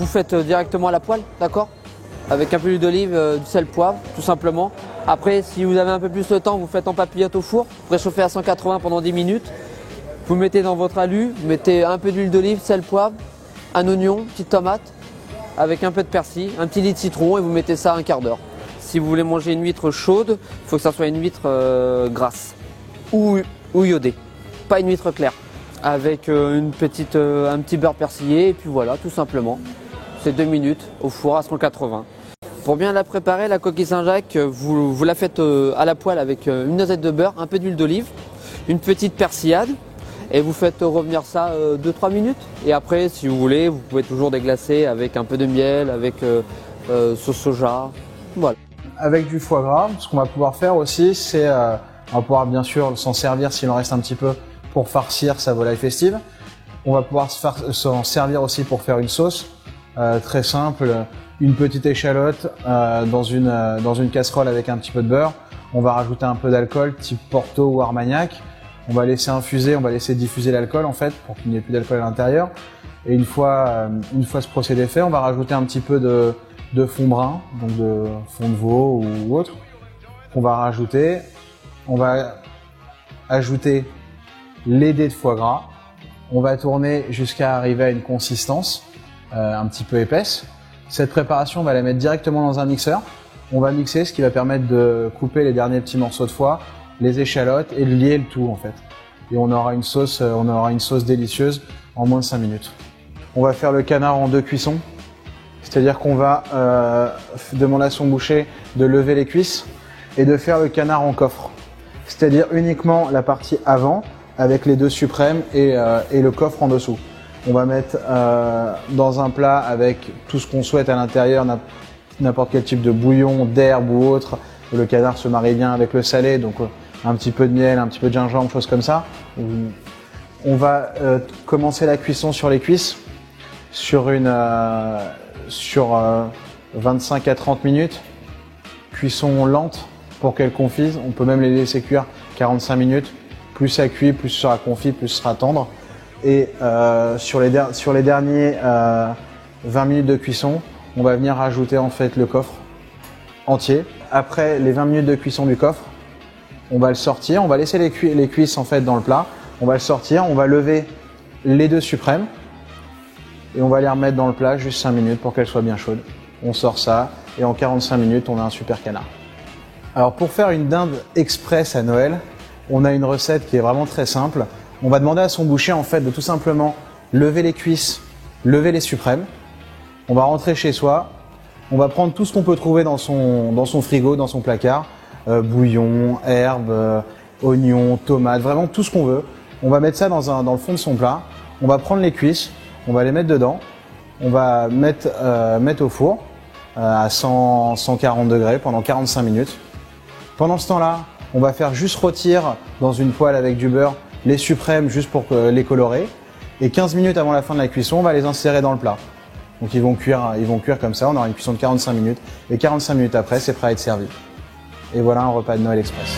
faites directement à la poêle, d'accord? Avec un peu d'huile d'olive, du sel, poivre, tout simplement. Après, si vous avez un peu plus de temps, vous faites en papillote au four, réchauffez à 180 pendant 10 minutes. Vous mettez dans votre alu, vous mettez un peu d'huile d'olive, sel, poivre, un oignon, une petite tomate, avec un peu de persil, un petit lit de citron et vous mettez ça un quart d'heure. Si vous voulez manger une huître chaude, il faut que ça soit une huître grasse ou iodée, pas une huître claire. Avec un petit beurre persillé et puis voilà, tout simplement. C'est 2 minutes au four à 180. Pour bien la préparer, la coquille Saint-Jacques, vous la faites à la poêle avec une noisette de beurre, un peu d'huile d'olive, une petite persillade et vous faites revenir ça 2-3 minutes. Et après, si vous voulez, vous pouvez toujours déglacer avec un peu de miel, avec sauce soja. Voilà. Avec du foie gras, ce qu'on va pouvoir faire aussi, c'est on va pouvoir bien sûr s'en servir s'il en reste un petit peu pour farcir sa volaille festive. On va pouvoir s'en servir aussi pour faire une sauce très simple, une petite échalote dans une casserole avec un petit peu de beurre. On va rajouter un peu d'alcool type Porto ou Armagnac. On va laisser infuser, on va laisser diffuser l'alcool en fait pour qu'il n'y ait plus d'alcool à l'intérieur. Et une fois ce procédé fait, on va rajouter un petit peu de fond brun, donc de fond de veau ou autre, qu'on va rajouter. On va ajouter les dés de foie gras. On va tourner jusqu'à arriver à une consistance un petit peu épaisse. Cette préparation, on va la mettre directement dans un mixeur. On va mixer, ce qui va permettre de couper les derniers petits morceaux de foie, les échalotes et de lier le tout en fait. Et on aura une sauce délicieuse en moins de 5 minutes. On va faire le canard en 2 cuissons. C'est-à-dire qu'on va demander à son boucher de lever les cuisses et de faire le canard en coffre. C'est-à-dire uniquement la partie avant avec les 2 suprêmes et le coffre en dessous. On va mettre dans un plat avec tout ce qu'on souhaite à l'intérieur, n'importe quel type de bouillon, d'herbe ou autre. Le canard se marie bien avec le salé, donc un petit peu de miel, un petit peu de gingembre, choses comme ça. On va commencer la cuisson sur les cuisses sur 25 à 30 minutes. Cuisson lente pour qu'elle confise. On peut même les laisser cuire 45 minutes. Plus ça cuit, plus ce sera confit, plus ce sera tendre. Et sur les derniers 20 minutes de cuisson, on va venir rajouter en fait le coffre entier. Après les 20 minutes de cuisson du coffre, on va le sortir, on va laisser les cuisses en fait dans le plat. On va le sortir, on va lever les 2 suprêmes et on va les remettre dans le plat juste 5 minutes pour qu'elles soient bien chaudes. On sort ça et en 45 minutes, on a un super canard. Alors pour faire une dinde express à Noël, on a une recette qui est vraiment très simple. On va demander à son boucher en fait de tout simplement lever les cuisses, lever les suprêmes. On va rentrer chez soi, on va prendre tout ce qu'on peut trouver dans son frigo, dans son placard, bouillon, herbes, oignons, tomates, vraiment tout ce qu'on veut. On va mettre ça dans le fond de son plat. On va prendre les cuisses, on va les mettre dedans. On va mettre au four à 140 degrés pendant 45 minutes. Pendant ce temps-là, on va faire juste rôtir dans une poêle avec du beurre les suprêmes juste pour les colorer. Et 15 minutes avant la fin de la cuisson, on va les insérer dans le plat. Donc ils vont cuire comme ça, on aura une cuisson de 45 minutes. Et 45 minutes après, c'est prêt à être servi. Et voilà un repas de Noël Express.